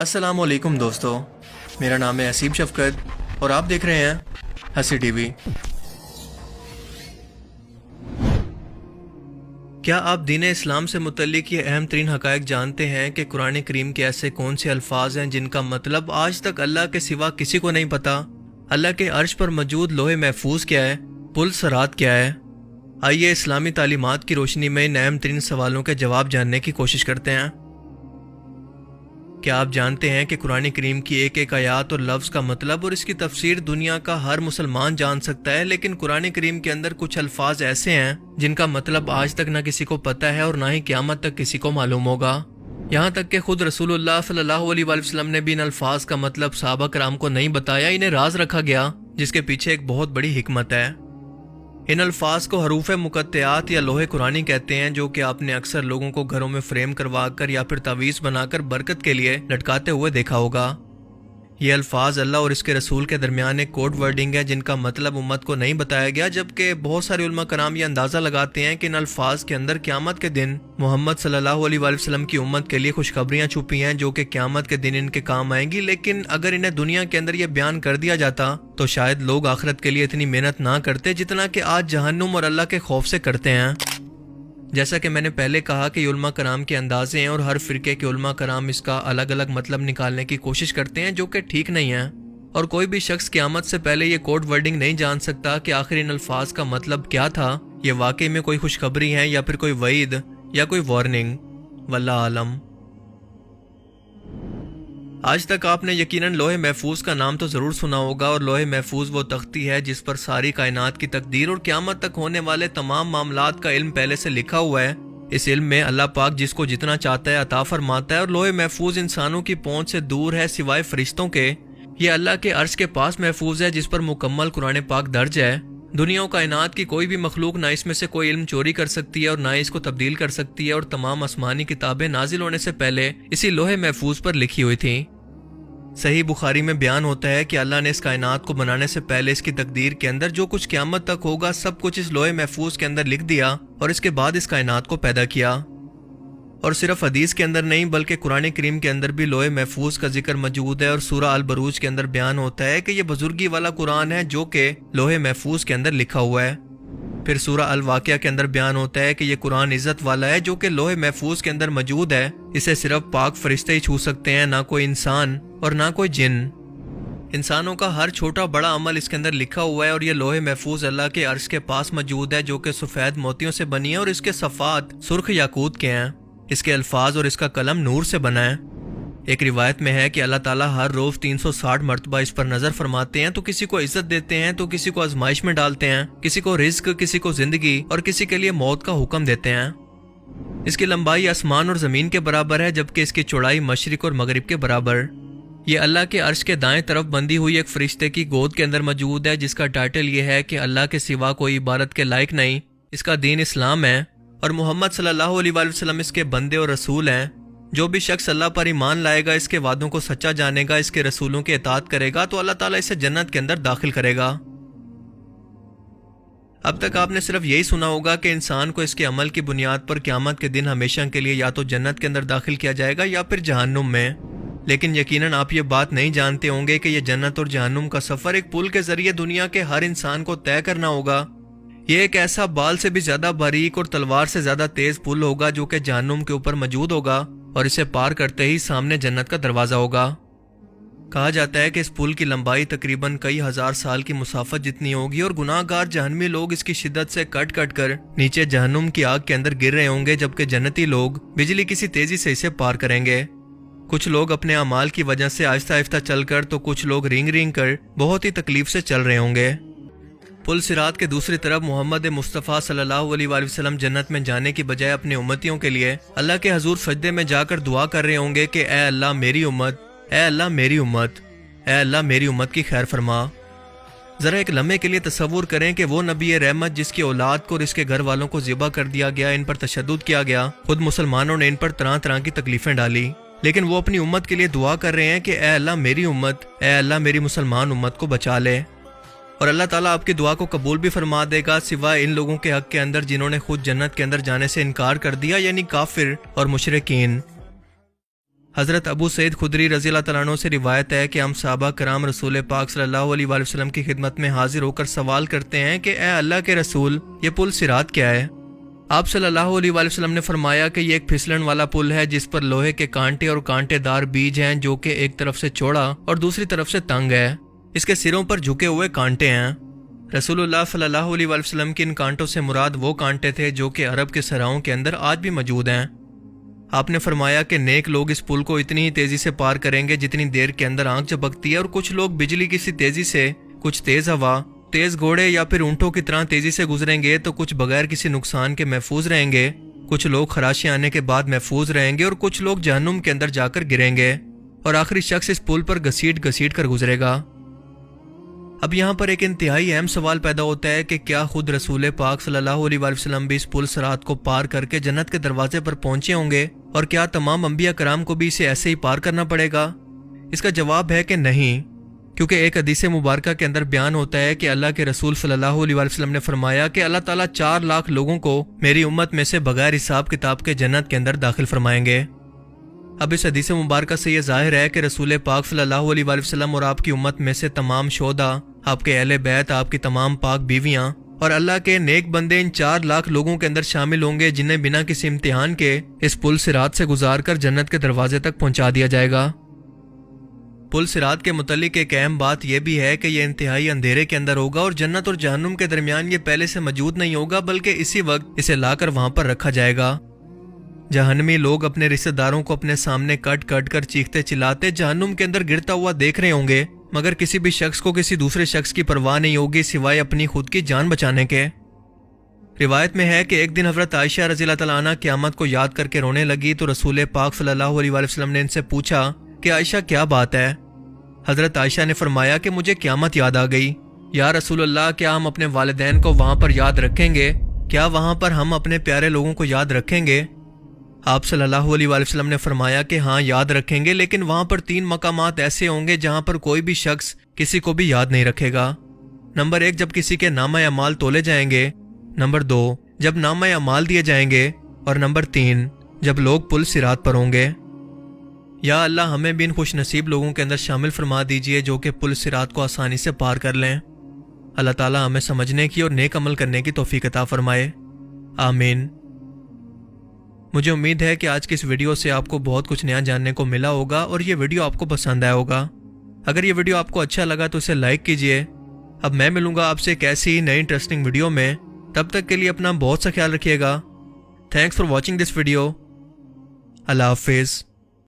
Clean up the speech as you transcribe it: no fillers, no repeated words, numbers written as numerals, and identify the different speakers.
Speaker 1: السلام علیکم دوستو، میرا نام ہے حسیب شفقت اور آپ دیکھ رہے ہیں ہنسی ٹی وی۔ کیا آپ دین اسلام سے متعلق یہ اہم ترین حقائق جانتے ہیں کہ قرآن کریم کے ایسے کون سے الفاظ ہیں جن کا مطلب آج تک اللہ کے سوا کسی کو نہیں پتا؟ اللہ کے عرش پر موجود لوح محفوظ کیا ہے؟ پل صراط کیا ہے؟ آئیے اسلامی تعلیمات کی روشنی میں ان اہم ترین سوالوں کے جواب جاننے کی کوشش کرتے ہیں۔ کیا آپ جانتے ہیں کہ قرآن کریم کی ایک ایک آیات اور لفظ کا مطلب اور اس کی تفسیر دنیا کا ہر مسلمان جان سکتا ہے، لیکن قرآن کریم کے اندر کچھ الفاظ ایسے ہیں جن کا مطلب آج تک نہ کسی کو پتہ ہے اور نہ ہی قیامت تک کسی کو معلوم ہوگا۔ یہاں تک کہ خود رسول اللہ صلی اللہ علیہ وآلہ وسلم نے بھی ان الفاظ کا مطلب صحابہ کرام کو نہیں بتایا، انہیں راز رکھا گیا، جس کے پیچھے ایک بہت بڑی حکمت ہے۔ ان الفاظ کو حروف مقطعات یا لوح قرآنی کہتے ہیں، جو کہ آپ نے اکثر لوگوں کو گھروں میں فریم کروا کر یا پھر تعویذ بنا کر برکت کے لیے لٹکاتے ہوئے دیکھا ہوگا۔ یہ الفاظ اللہ اور اس کے رسول کے درمیان ایک کوڈ ورڈنگ ہے جن کا مطلب امت کو نہیں بتایا گیا، جبکہ بہت سارے علماء کرام یہ اندازہ لگاتے ہیں کہ ان الفاظ کے اندر قیامت کے دن محمد صلی اللہ علیہ وآلہ وسلم کی امت کے لیے خوشخبریاں چھپی ہیں جو کہ قیامت کے دن ان کے کام آئیں گی، لیکن اگر انہیں دنیا کے اندر یہ بیان کر دیا جاتا تو شاید لوگ آخرت کے لیے اتنی محنت نہ کرتے جتنا کہ آج جہنم اور اللہ کے خوف سے کرتے ہیں۔ جیسا کہ میں نے پہلے کہا کہ علماء کرام کے اندازے ہیں اور ہر فرقے کے علماء کرام اس کا الگ الگ مطلب نکالنے کی کوشش کرتے ہیں، جو کہ ٹھیک نہیں ہے، اور کوئی بھی شخص قیامت سے پہلے یہ کوڈ ورڈنگ نہیں جان سکتا کہ آخر ان الفاظ کا مطلب کیا تھا، یہ واقعی میں کوئی خوشخبری ہے یا پھر کوئی وعید یا کوئی وارننگ، واللہ عالم۔ آج تک آپ نے یقیناً لوح محفوظ کا نام تو ضرور سنا ہوگا، اور لوح محفوظ وہ تختی ہے جس پر ساری کائنات کی تقدیر اور قیامت تک ہونے والے تمام معاملات کا علم پہلے سے لکھا ہوا ہے۔ اس علم میں اللہ پاک جس کو جتنا چاہتا ہے عطا فرماتا ہے، اور لوح محفوظ انسانوں کی پہنچ سے دور ہے سوائے فرشتوں کے۔ یہ اللہ کے عرش کے پاس محفوظ ہے جس پر مکمل قرآن پاک درج ہے۔ دنیا و کائنات کی کوئی بھی مخلوق نہ اس میں سے کوئی علم چوری کر سکتی ہے اور نہ اس کو تبدیل کر سکتی ہے، اور تمام آسمانی کتابیں نازل ہونے سے پہلے اسی لوح محفوظ پر لکھی ہوئی تھیں۔ صحیح بخاری میں بیان ہوتا ہے کہ اللہ نے اس کائنات کو بنانے سے پہلے اس کی تقدیر کے اندر جو کچھ قیامت تک ہوگا سب کچھ اس لوح محفوظ کے اندر لکھ دیا، اور اس کے بعد اس کائنات کو پیدا کیا۔ اور صرف حدیث کے اندر نہیں بلکہ قرآن کریم کے اندر بھی لوح محفوظ کا ذکر موجود ہے، اور سورہ البروج کے اندر بیان ہوتا ہے کہ یہ بزرگی والا قرآن ہے جو کہ لوح محفوظ کے اندر لکھا ہوا ہے۔ پھر سورہ الواقعہ کے اندر بیان ہوتا ہے کہ یہ قرآن عزت والا ہے جو کہ لوح محفوظ کے اندر موجود ہے، اسے صرف پاک فرشتے ہی چھو سکتے ہیں، نہ کوئی انسان اور نہ کوئی جن۔ انسانوں کا ہر چھوٹا بڑا عمل اس کے اندر لکھا ہوا ہے، اور یہ لوح محفوظ اللہ کے عرش کے پاس موجود ہے جو کہ سفید موتیوں سے بنی ہے، اور اس کے صفحات سرخ یاقوت کے ہیں، اس کے الفاظ اور اس کا قلم نور سے بنا ہے۔ ایک روایت میں ہے کہ اللہ تعالیٰ ہر روز 360 مرتبہ اس پر نظر فرماتے ہیں، تو کسی کو عزت دیتے ہیں، تو کسی کو آزمائش میں ڈالتے ہیں، کسی کو رزق، کسی کو زندگی اور کسی کے لیے موت کا حکم دیتے ہیں۔ اس کی لمبائی آسمان اور زمین کے برابر ہے، جبکہ اس کی چوڑائی مشرق اور مغرب کے برابر۔ یہ اللہ کے عرش کے دائیں طرف بندی ہوئی ایک فرشتے کی گود کے اندر موجود ہے، جس کا ٹائٹل یہ ہے کہ اللہ کے سوا کوئی عبادت کے لائق نہیں، اس کا دین اسلام ہے، اور محمد صلی اللہ علیہ وآلہ وسلم اس کے بندے اور رسول ہیں۔ جو بھی شخص اللہ پر ایمان لائے گا، اس کے وعدوں کو سچا جانے گا، اس کے رسولوں کی اطاعت کرے گا، تو اللہ تعالیٰ اسے جنت کے اندر داخل کرے گا۔ اب تک آپ نے صرف یہی سنا ہوگا کہ انسان کو اس کے عمل کی بنیاد پر قیامت کے دن ہمیشہ کے لیے یا تو جنت کے اندر داخل کیا جائے گا یا پھر جہنم میں، لیکن یقیناً آپ یہ بات نہیں جانتے ہوں گے کہ یہ جنت اور جہنم کا سفر ایک پل کے ذریعے دنیا کے ہر انسان کو طے کرنا ہوگا۔ یہ ایک ایسا بال سے بھی زیادہ باریک اور تلوار سے زیادہ تیز پل ہوگا جو کہ جہنم کے اوپر موجود ہوگا، اور اسے پار کرتے ہی سامنے جنت کا دروازہ ہوگا۔ کہا جاتا ہے کہ اس پل کی لمبائی تقریباً کئی ہزار سال کی مسافت جتنی ہوگی، اور گناہ گار جہنمی لوگ اس کی شدت سے کٹ کٹ کر نیچے جہنم کی آگ کے اندر گر رہے ہوں گے، جبکہ جنتی لوگ بجلی کسی تیزی سے اسے پار کریں گے۔ کچھ لوگ اپنے اعمال کی وجہ سے آہستہ آہستہ چل کر، تو کچھ لوگ رینگ رینگ کر بہت ہی تکلیف سے چل رہے ہوں گے۔ پل صراط کے دوسری طرف محمد مصطفیٰ صلی اللہ علیہ وآلہ وسلم جنت میں جانے کی بجائے اپنے امتیوں کے لیے اللہ کے حضور سجدے میں جا کر دعا کر رہے ہوں گے کہ اے اللہ میری امت، اے اللہ میری امت، اے اللہ میری امت کی خیر فرما۔ ذرا ایک لمحے کے لیے تصور کریں کہ وہ نبی رحمت جس کی اولاد کو اور اس کے گھر والوں کو ذبح کر دیا گیا، ان پر تشدد کیا گیا، خود مسلمانوں نے ان پر طرح طرح کی تکلیفیں ڈالی، لیکن وہ اپنی امت کے لیے دعا کر رہے ہیں کہ اے اللہ میری امت، اے اللہ میری مسلمان امت کو بچا لے، اور اللہ تعالیٰ آپ کی دعا کو قبول بھی فرما دے گا، سوائے ان لوگوں کے حق کے اندر جنہوں نے خود جنت کے اندر جانے سے انکار کر دیا، یعنی کافر اور مشرکین۔ حضرت ابو سعید خدری رضی اللہ تعالیٰ عنہ سے روایت ہے کہ ہم صحابہ کرام رسول پاک صلی اللہ علیہ وآلہ وسلم کی خدمت میں حاضر ہو کر سوال کرتے ہیں کہ اے اللہ کے رسول، یہ پل صراط کیا ہے؟ آپ صلی اللہ علیہ وآلہ وسلم نے فرمایا کہ یہ ایک پھسلن والا پل ہے جس پر لوہے کے کانٹے اور کانٹے دار بیج ہیں، جو کہ ایک طرف سے چوڑا اور دوسری طرف سے تنگ ہے۔ اس کے سروں پر جھکے ہوئے کانٹے ہیں۔ رسول اللہ صلی اللہ علیہ وآلہ وسلم کی ان کانٹوں سے مراد وہ کانٹے تھے جو کہ عرب کے صحراؤں کے اندر آج بھی موجود ہیں۔ آپ نے فرمایا کہ نیک لوگ اس پل کو اتنی ہی تیزی سے پار کریں گے جتنی دیر کے اندر آنکھ جھپکتی ہے، اور کچھ لوگ بجلی کی سی تیزی سے، کچھ تیز ہوا، تیز گھوڑے یا پھر اونٹوں کی طرح تیزی سے گزریں گے، تو کچھ بغیر کسی نقصان کے محفوظ رہیں گے، کچھ لوگ خراشی آنے کے بعد محفوظ رہیں گے، اور کچھ لوگ جہنم کے اندر جا کر گریں گے، اور آخری شخص اس پل پر گھسیٹ گھسیٹ کر گزرے گا۔ اب یہاں پر ایک انتہائی اہم سوال پیدا ہوتا ہے کہ کیا خود رسول پاک صلی اللہ علیہ وآلہ وسلم بھی اس پل صراط کو پار کر کے جنت کے دروازے پر پہنچے ہوں گے، اور کیا تمام انبیاء کرام کو بھی اسے ایسے ہی پار کرنا پڑے گا؟ اس کا جواب ہے کہ نہیں، کیونکہ ایک حدیث مبارکہ کے اندر بیان ہوتا ہے کہ اللہ کے رسول صلی اللہ علیہ وآلہ وسلم نے فرمایا کہ اللہ تعالیٰ 4 لاکھ لوگوں کو میری امت میں سے بغیر حساب کتاب کے جنت کے اندر داخل فرمائیں گے۔ اب اس حدیث مبارکہ سے یہ ظاہر ہے کہ رسول پاک صلی اللہ علیہ وآلہ وسلم اور آپ کی امت میں سے تمام شہداء، آپ کے اہل بیت، آپ کی تمام پاک بیویاں اور اللہ کے نیک بندے ان 4 لاکھ لوگوں کے اندر شامل ہوں گے جنہیں بنا کسی امتحان کے اس پل صراط سے گزار کر جنت کے دروازے تک پہنچا دیا جائے گا۔ پل صراط کے متعلق ایک اہم بات یہ بھی ہے کہ یہ انتہائی اندھیرے کے اندر ہوگا، اور جنت اور جہنم کے درمیان یہ پہلے سے موجود نہیں ہوگا، بلکہ اسی وقت اسے لا کر وہاں پر رکھا جائے گا۔ جہنمی لوگ اپنے رشتہ داروں کو اپنے سامنے کٹ کٹ کر چیختے چلاتے جہنم کے اندر گرتا ہوا دیکھ رہے ہوں گے، مگر کسی بھی شخص کو کسی دوسرے شخص کی پرواہ نہیں ہوگی سوائے اپنی خود کی جان بچانے کے۔ روایت میں ہے کہ ایک دن حضرت عائشہ رضی اللہ تعالیٰ عنہ قیامت کو یاد کر کے رونے لگی، تو رسول پاک صلی اللہ علیہ وآلہ وسلم نے ان سے پوچھا کہ عائشہ کیا بات ہے؟ حضرت عائشہ نے فرمایا کہ مجھے قیامت یاد آ گئی۔ یا رسول اللہ، کیا ہم اپنے والدین کو وہاں پر یاد رکھیں گے؟ کیا وہاں پر ہم اپنے پیارے لوگوں کو یاد رکھیں گے؟ آپ صلی اللہ علیہ وآلہ وسلم نے فرمایا کہ ہاں یاد رکھیں گے، لیکن وہاں پر 3 مقامات ایسے ہوں گے جہاں پر کوئی بھی شخص کسی کو بھی یاد نہیں رکھے گا۔ نمبر 1، جب کسی کے نامہ اعمال تولے جائیں گے۔ نمبر 2، جب نامہ اعمال دیے جائیں گے۔ اور نمبر 3، جب لوگ پل صراط پر ہوں گے۔ یا اللہ ہمیں بھی ان خوش نصیب لوگوں کے اندر شامل فرما دیجئے جو کہ پل صراط کو آسانی سے پار کر لیں۔ اللہ تعالیٰ ہمیں سمجھنے کی اور نیک عمل کرنے کی توفیق عطا فرمائے، آمین۔ مجھے امید ہے کہ آج کی اس ویڈیو سے آپ کو بہت کچھ نیا جاننے کو ملا ہوگا، اور یہ ویڈیو آپ کو پسند آیا ہوگا۔ اگر یہ ویڈیو آپ کو اچھا لگا تو اسے لائک کیجئے۔ اب میں ملوں گا آپ سے ایک ایسی نئی انٹرسٹنگ ویڈیو میں، تب تک کے لیے اپنا بہت سا خیال رکھیے گا۔ Thanks for watching this video. اللہ حافظ۔